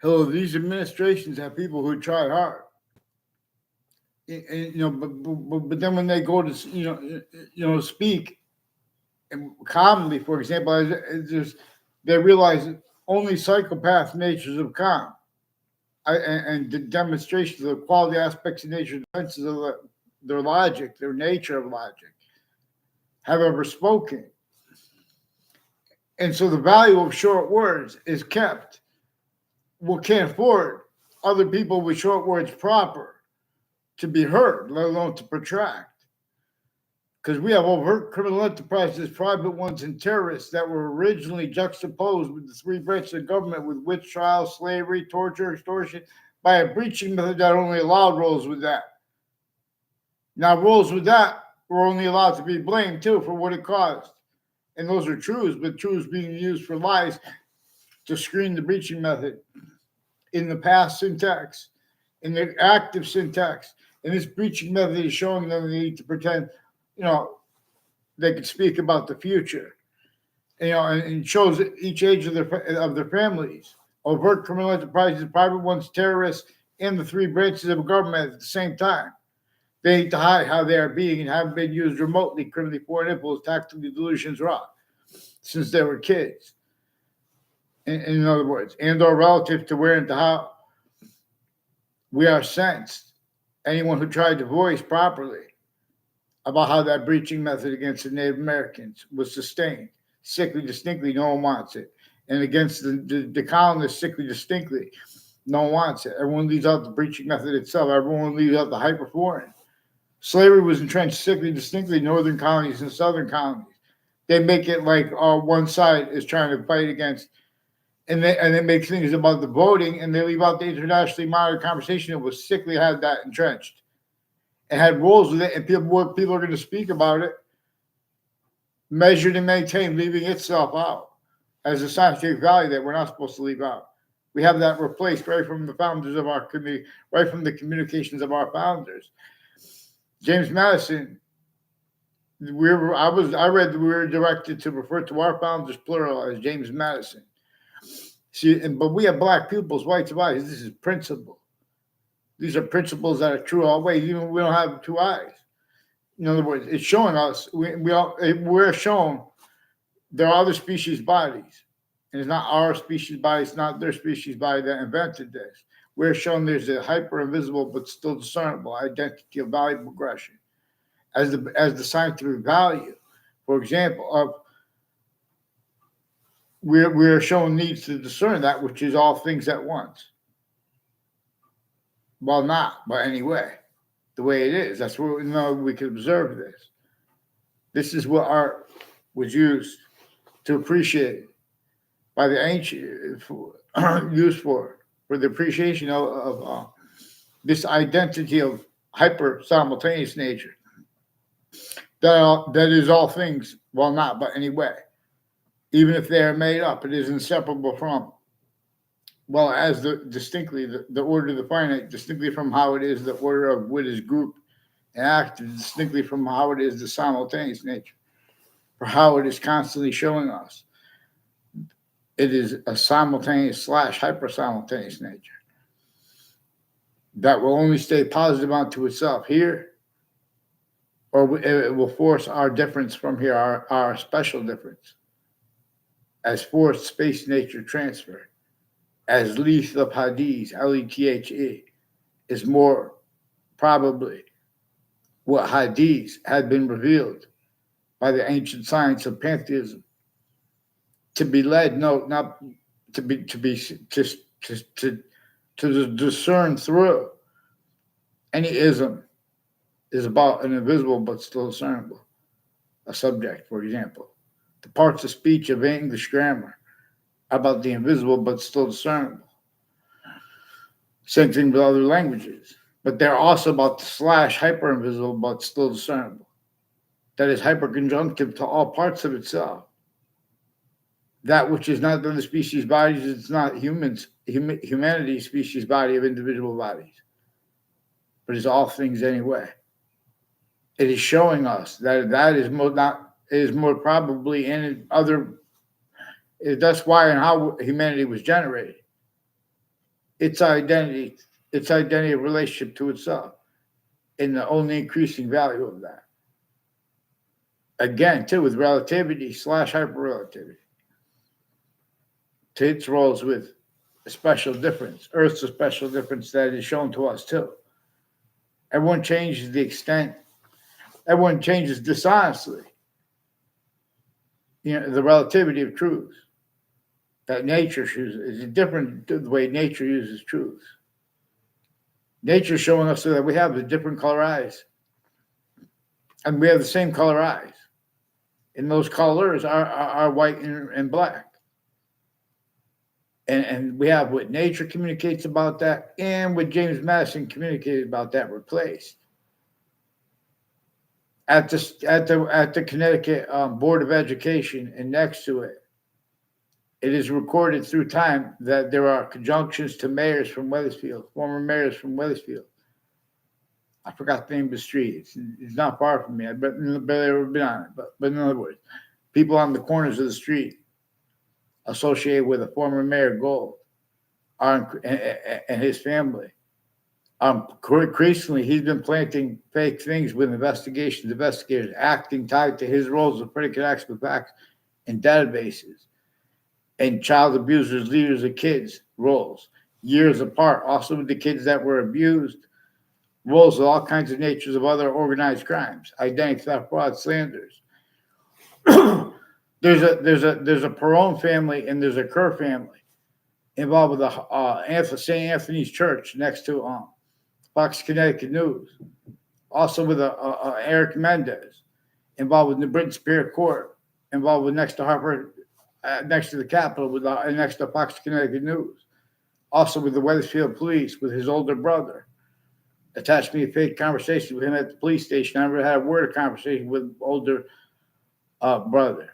Hello, these administrations have people who try hard, and but then when they go to speak and calmly, for example, they realize that only psychopath natures of calm and the demonstrations of the quality aspects of nature, defenses of their logic, their nature of logic, have ever spoken. And so the value of short words is kept. We can't afford other people with short words proper to be heard, let alone to protract. Because we have overt criminal enterprises, private ones, and terrorists that were originally juxtaposed with the three branches of government with witch trials, slavery, torture, extortion, by a breaching method that only allowed rolls with that. Now, rolls with that were only allowed to be blamed, too, for what it caused. And those are truths, but truths being used for lies to screen the breaching method in the past syntax, in the active syntax. And this breaching method is showing them they need to pretend, they could speak about the future. And shows each age of their families, overt criminal enterprises, private ones, terrorists, and the three branches of government at the same time. They need to hide how they are being and have been used remotely, criminally, foreign influence, tactically, delusions, raw, since they were kids. In other words, and or relative to where and to how we are sensed. Anyone who tried to voice properly about how that breaching method against the Native Americans was sustained, sickly, distinctly, no one wants it. And against the colonists, sickly, distinctly, no one wants it. Everyone leaves out the breaching method itself. Everyone leaves out the hyper-foreign. Slavery was entrenched sickly, distinctly, northern colonies and southern colonies. They make it like one side is trying to fight against, and they make things about the voting, and they leave out the internationally monitored conversation that was sickly had that entrenched. It had rules with it, and people are going to speak about it, measured and maintained, leaving itself out as a scientific value that we're not supposed to leave out. We have that replaced right from the founders of our community, right from the communications of our founders. James Madison, I read that we were directed to refer to our founders plural as James Madison. See, but we have black pupils, whites of eyes. This is principle. These are principles that are true all ways. Even we don't have two eyes. In other words, it's showing us we're shown there are other species bodies, and it's not our species body, it's not their species body that invented this. We're shown there's a hyper invisible but still discernible identity of value progression as the scientific value, for example, of we're shown needs to discern that which is all things at once. Well, not, but anyway, the way it is. That's where we can observe this. This is what art was used to appreciate by the ancient, used for the appreciation of this identity of hyper simultaneous nature. That is all things, well, not, but anyway. Even if they are made up, it is inseparable from, well, as the order of the finite, distinctly from how it is the order of what is grouped and acted, distinctly from how it is the simultaneous nature, for how it is constantly showing us. It is a simultaneous / hyper simultaneous nature that will only stay positive unto itself here, or it will force our difference from here, our special difference, as forced space nature transfer, as Leith of Hadith, Lethe, is more probably what Hadith had been revealed by the ancient science of pantheism, to be led, no, not to discern through. Any ism is about an invisible but still discernible, a subject, for example. The parts of speech of English grammar are about the invisible but still discernible. Same thing with other languages. But they're also about the / hyper invisible but still discernible. That is hyperconjunctive to all parts of itself. That which is not the species bodies, it's not humanity's species body of individual bodies, but it's all things anyway. It is showing us that is more probably in other. That's why and how humanity was generated. its identity relationship to itself, and the only increasing value of that. Again, too, with relativity slash hyperrelativity, to its roles with a special difference. Earth's a special difference that is shown to us too. Everyone changes the extent. Everyone changes dishonestly. The relativity of truth that nature chooses is different the way nature uses truth. Nature's showing us that we have a different color eyes, and we have the same color eyes, and those colors are white and black. And we have what nature communicates about that, and what James Madison communicated about that replaced. At the Connecticut Board of Education, and next to it, it is recorded through time that there are conjunctions to mayors from Wethersfield, former mayors from Wethersfield. I forgot the name of the street. It's not far from me. I've barely been on it. But in other words, people on the corners of the street associated with a former mayor Gold and his family. Increasingly, he's been planting fake things with investigators acting tied to his roles of predicate acts with facts and databases, and child abusers, leaders of kids roles, years apart, also with the kids that were abused, roles of all kinds of natures of other organized crimes, identity theft, fraud, slanders. there's a Perone family and there's a Kerr family involved with the St. Anthony's Church next to Fox Connecticut News, also with Eric Mendez, involved with the Britain Superior Court, involved with next to Harvard, next to the Capitol, with next to Fox Connecticut News, also with the Wethersfield Police, with his older brother. Attached me a fake conversation with him at the police station. I never had a word of conversation with older brother.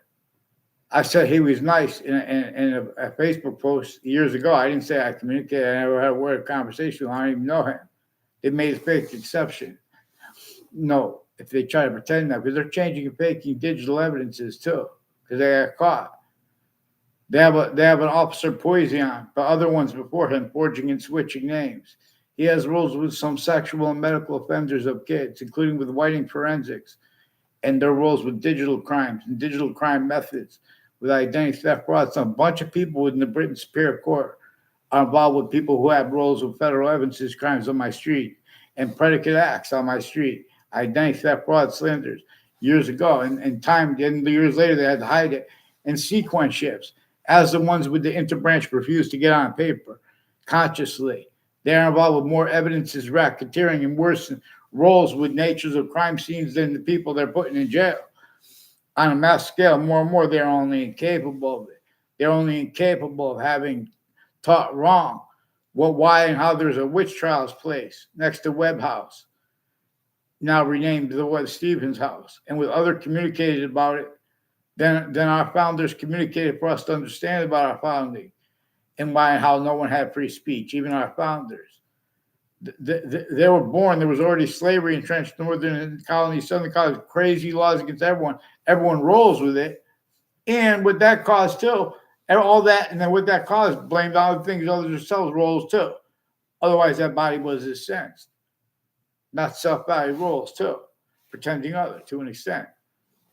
I said he was nice in a Facebook post years ago. I didn't say I communicated. I never had a word of conversation with him. I don't even know him. They made a fake exception. No, if they try to pretend that, because they're changing and faking digital evidences too, because they got caught. They have an officer Poison, but other ones before him forging and switching names. He has roles with some sexual and medical offenders of kids, including with Whiting Forensics, and their roles with digital crimes and digital crime methods, with identity theft, fraud. Some bunch of people within the Britain Superior Court are involved with people who have roles with federal evidences, crimes on my street, and predicate acts on my street, identity theft, fraud, slanders, years ago. And years later, they had to hide it and sequence shifts, as the ones with the interbranch refused to get on paper consciously. They are involved with more evidences, racketeering, and worse roles with natures of crime scenes than the people they're putting in jail. On a mass scale, more and more, they're only incapable of it. They're only incapable of having taught wrong why and how there's a witch trials place next to Webb House, now renamed the Webb Stevens House, and with other communicated about it than our founders communicated for us to understand about our founding, and why and how no one had free speech, even our founders. They were born, there was already slavery entrenched northern colonies, southern colonies, crazy laws against everyone. Everyone rolls with it. And with that cause too, and all that, and then with that cause, blamed all the things others themselves rolls too. Otherwise, that body was incensed. Not self-value roles too, pretending other to an extent.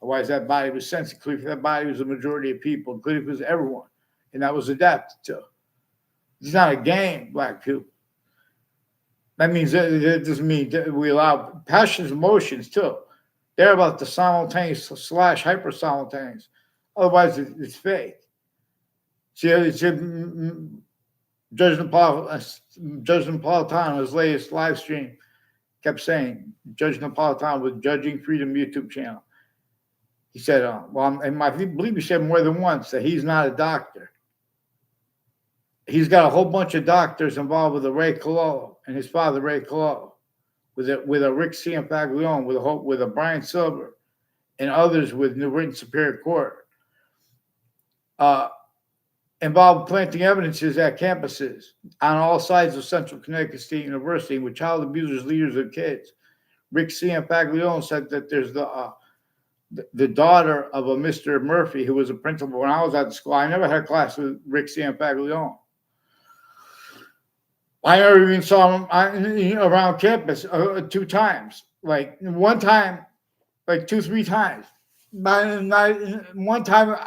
Otherwise, that body was sensed, including if that body was a majority of people, including if it was everyone. And that was adapted to. It's not a game, black people. That means that doesn't mean that we allow passions, emotions too. They're about the simultaneous / hyper simultaneous. Otherwise, it's fake. See, Judge Napolitano, his latest live stream, kept saying, Judge Napolitano with Judging Freedom YouTube channel. He said, and I believe he said more than once that he's not a doctor. He's got a whole bunch of doctors involved with the Ray Cololo and his father, Ray Cololo, with a Rick Ciampaglione, with a Brian Silver, and others with New Britain Superior Court, involved planting evidences at campuses on all sides of Central Connecticut State University with child abusers, leaders of kids. Rick Ciampaglione said that there's the daughter of a Mr. Murphy, who was a principal when I was at the school. I never had a class with Rick Ciampaglione. I never even saw him around campus 2 times. Like one time, like 2, 3 times. One time,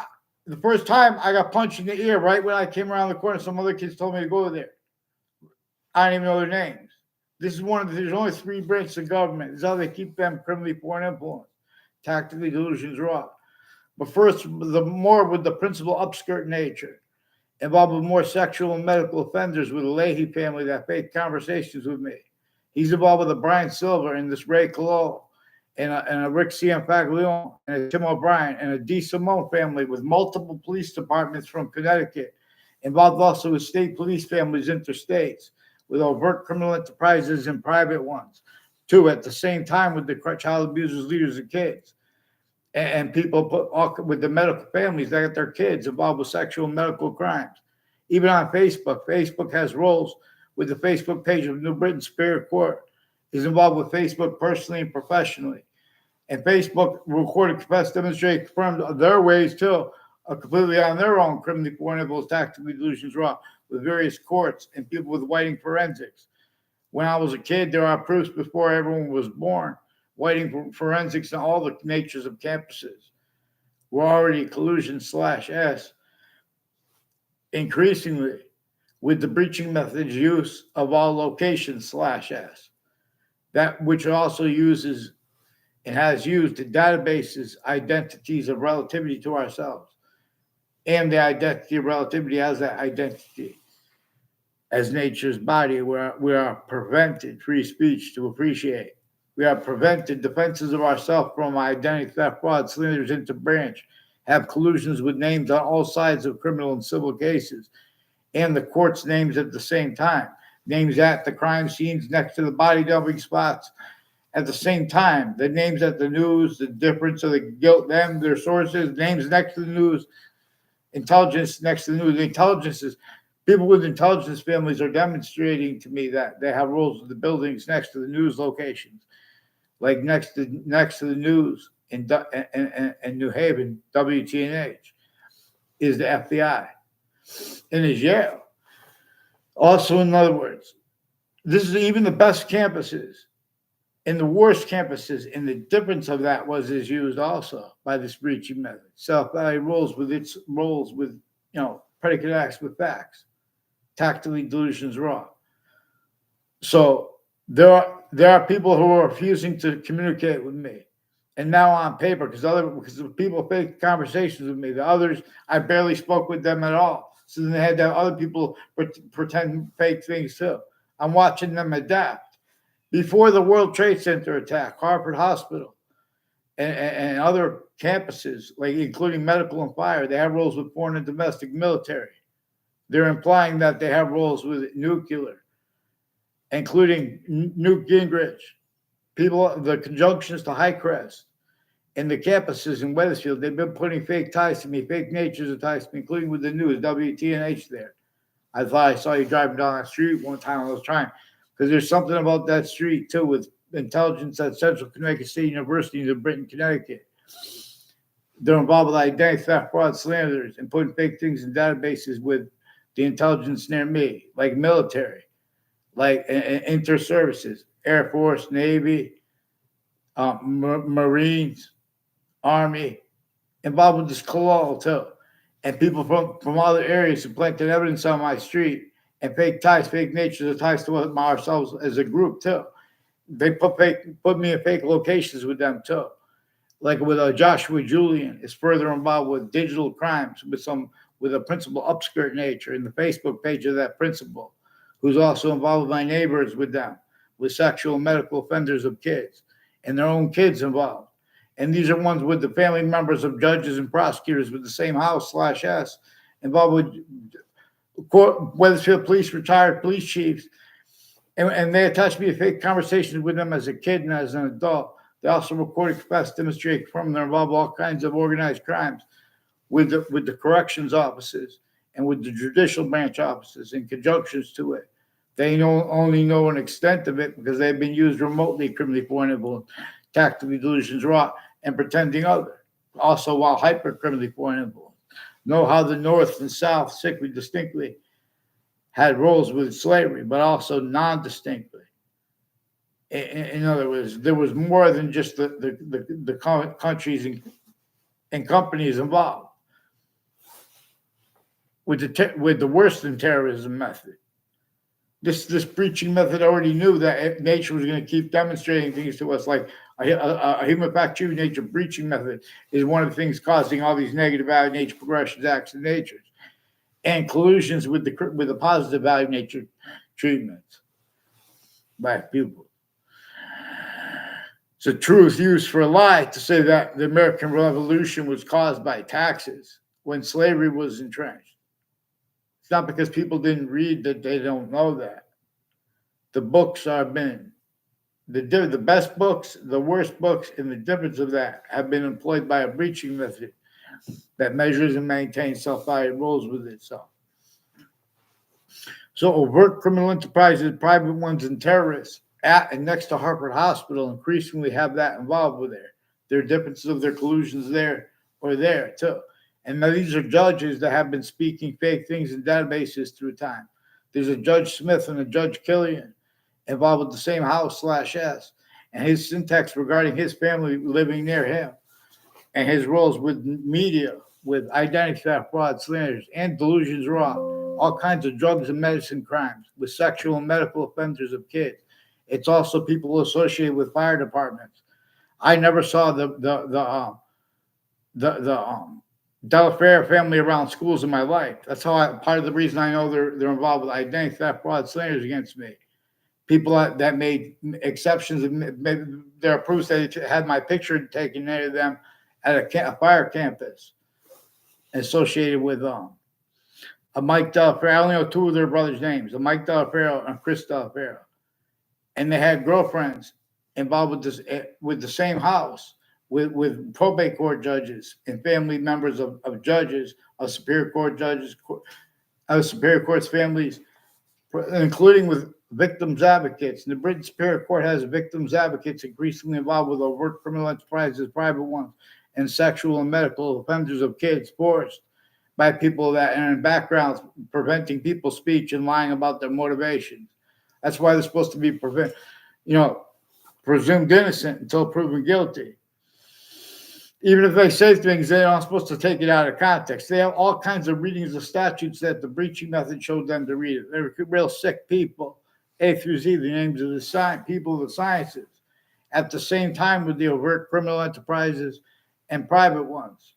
the first time I got punched in the ear right when I came around the corner. Some other kids told me to go there. I don't even know their names. This is one of there's only 3 branches of government. This is how they keep them criminally foreign influence, tactically delusions raw. But first, the more with the principal upskirt nature, involved with more sexual and medical offenders with the Leahy family that faked conversations with me. He's involved with a Brian Silver and this Ray Colo and a Rick Cianfaglione and a Tim O'Brien and a D. Simone family with multiple police departments from Connecticut, involved also with state police families interstates, with overt criminal enterprises and private ones, too, at the same time with the child abusers, leaders of kids. And people with the medical families that got their kids involved with sexual and medical crimes. Even on Facebook, Facebook has roles with the Facebook page of New Britain Superior Court. Is involved with Facebook personally and professionally. And Facebook recorded, confessed, demonstrated, confirmed their ways too, are completely on their own criminally foreign influence, tactically delusions raw with various courts and people with whiting forensics. When I was a kid, there are proofs before everyone was born. Whiting forensics and all the natures of campuses were already collusion/S. Increasingly, with the breaching methods use of all locations/S. That which also uses and has used the databases, identities of relativity to ourselves, and the identity of relativity as that identity, as nature's body, where we are prevented free speech to appreciate. We are prevented defenses of ourselves from identity theft, fraud, slanders, interbranch, have collusions with names on all sides of criminal and civil cases, and the court's names at the same time. Names at the crime scenes next to the body dumping spots at the same time. The names at the news, the difference of the guilt, them, their sources, names next to the news, intelligence next to the news. The intelligences, people with intelligence families are demonstrating to me that they have roles with the buildings next to the news locations, like next to the news in New Haven, WTNH, is the FBI and is Yale. Also, in other words, this is even the best campuses and the worst campuses, and the difference of that is used also by this breaching method. Self-value roles with predicate acts with facts, tactically delusions raw. So there are people who are refusing to communicate with me, and now on paper because people fake conversations with me. The others I barely spoke with them at all. So then they had to have other people pretend fake things too. I'm watching them adapt. Before the World Trade Center attack, Harvard Hospital, and other campuses, like including medical and fire, they have roles with foreign and domestic military. They're implying that they have roles with nuclear, including Newt Gingrich, people, the conjunctions to Highcrest, and the campuses in Wethersfield. They've been putting fake ties to me, fake natures of ties to me, including with the news, WTNH there. I thought I saw you driving down that street one time. I was trying, because there's something about that street too with intelligence at Central Connecticut State University in New Britain, Connecticut. They're involved with identity theft, fraud, slanders, and putting fake things in databases with the intelligence near me, like military, like inter-services, Air Force, Navy, Marines, Army, involved with this collal too. And people from other areas who planted evidence on my street and fake ties, fake natures of ties to ourselves as a group too. They put me in fake locations with them too. Like with Joshua Julian is further involved with digital crimes with a principal upskirt nature in the Facebook page of that principal, who's also involved with my neighbors with them, with sexual and medical offenders of kids, and their own kids involved. And these are ones with the family members of judges and prosecutors with the same house/S, involved with Wethersfield Police, retired police chiefs. And they attached me to fake conversations with them as a kid and as an adult. They also recorded, confessed, demonstrated from their involved all kinds of organized crimes with the corrections offices and with the judicial branch offices in conjunctions to it. They only know an extent of it because they've been used remotely, criminally foreign, tactically delusions raw, and pretending other. Also, while hyper criminally foreign, know how the North and South sickly distinctly had roles with slavery, but also non-distinctly. In other words, there was more than just the countries and companies involved with the worse than terrorism method. This breaching method already knew that nature was going to keep demonstrating things to us, like a human factor nature breaching method is one of the things causing all these negative value nature progressions, acts of nature, and collusions with the positive value nature treatments by people. It's a truth used for a lie to say that the American Revolution was caused by taxes when slavery was entrenched. It's not because people didn't read that they don't know that. The books have been, the best books, the worst books, and the difference of that have been employed by a breaching method that measures and maintains self-valued roles with itself. So overt criminal enterprises, private ones, and terrorists at and next to Harvard Hospital increasingly have that involved with there. There are differences of their collusions there or there too. And now these are judges that have been speaking fake things in databases through time. There's a Judge Smith and a Judge Killian involved with the same house/S, and his syntax regarding his family living near him, and his roles with media, with identity theft, fraud, slanders, and delusions raw, all kinds of drugs and medicine crimes, with sexual and medical offenders of kids. It's also people associated with fire departments. I never saw the Delafair family around schools in my life. That's how part of the reason I know they're involved with identity theft, fraud, slanders against me. People that made exceptions, there are proofs that had my picture taken near them at a fire campus associated with a Mike Delafair. I only know two of their brothers' names, a Mike Delafair and Chris Delafair. And they had girlfriends involved with the same house, with probate court judges and family members of judges, of Superior Court judges, of Superior Court's families, including with victims advocates. And the Britain Superior Court has victims advocates increasingly involved with overt criminal enterprises, private ones, and sexual and medical offenders of kids forced by people that are in backgrounds preventing people's speech and lying about their motivations. That's why they're supposed to be presumed innocent until proven guilty. Even if they say things, they're not supposed to take it out of context. They have all kinds of readings of statutes that the breaching method showed them to read it. They're real sick people, A through Z, the names of the people of the sciences, at the same time with the overt criminal enterprises and private ones.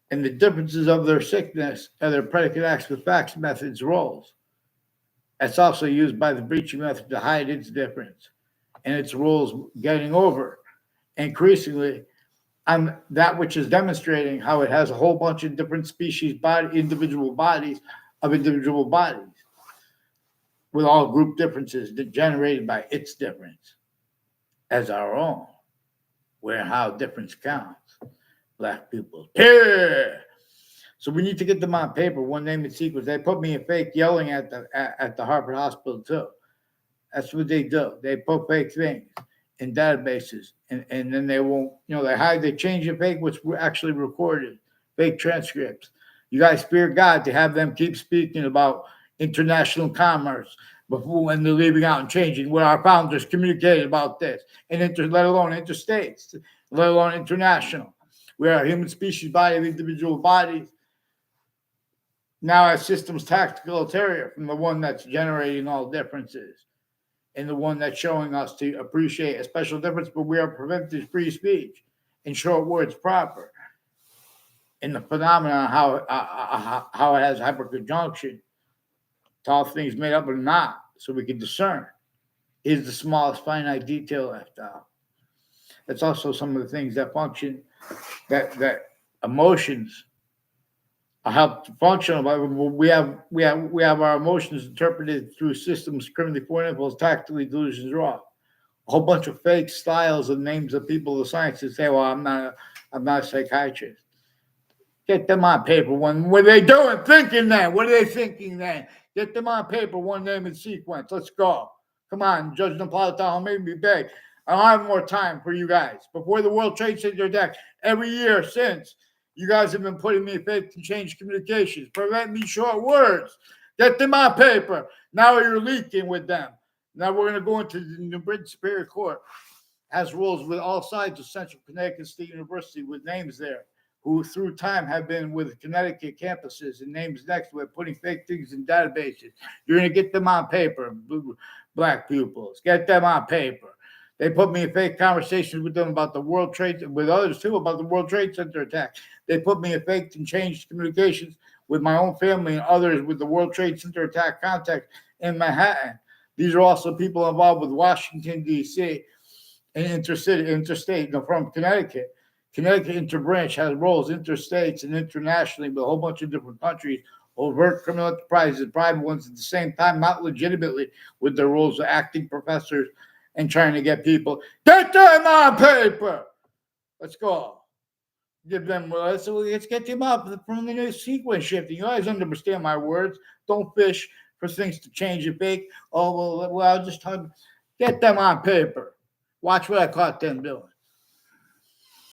And the differences of their sickness and their predicate acts with facts methods roles. That's also used by the breaching method to hide its difference and its roles getting over increasingly on that which is demonstrating how it has a whole bunch of different species, individual bodies with all group differences generated by its difference as our own, where and how difference counts. Black people. Yeah. So we need to get them on paper, one name and sequence. They put me in fake yelling at the Harvard Hospital too. That's what they do. They put fake things in databases, and then they won't, they change the fake what's actually recorded, fake transcripts. You guys fear God to have them keep speaking about international commerce before when they're leaving out and changing what our founders communicated about this, and let alone interstates, let alone international. We are a human species body of individual bodies. Now a system's tactical ulterior from the one that's generating all differences and the one that's showing us to appreciate a special difference, but we are preventing free speech in short words proper. And the phenomenon how it has hyperconjunction to all things made up or not, so we can discern is the smallest finite detail left out. That's also some of the things that function, that emotions help to function. We have our emotions interpreted through systems criminally formed, tactically delusions raw. A whole bunch of fake styles and names of people of the sciences say, well, I'm not a psychiatrist. Get them on paper. What are they doing? Thinking then? What are they thinking then? Get them on paper, one name and sequence. Let's go. Come on, Judge Napolitano, make me beg. I don't have more time for you guys. Before the World Trade Center attack, every year since, you guys have been putting me in fake and change communications, prevent me short words, Get them on paper. Now you're leaking with them. Now we're going to go into the New Britain Superior Court. Has rules with all sides of Central Connecticut State University with names there, who through time have been with Connecticut campuses and names next to it, putting fake things in databases. You're going to get them on paper, black pupils. Get them on paper. They put me in fake conversations with them about the World Trade, with others too, about the World Trade Center attack. They put me in fake and changed communications with my own family and others with the World Trade Center attack contact in Manhattan. These are also people involved with Washington, D.C. and interstate, from Connecticut. Connecticut interbranch has roles interstates and internationally with a whole bunch of different countries, overt criminal enterprises and private ones at the same time, not legitimately with their roles of acting professors and trying to get people. Get them on paper. Let's go. Give them, let's get them up from the new sequence shifting. You guys understand my words. Don't fish for things to change and fake. Oh, well, I'll just get them on paper. Watch what I caught them doing.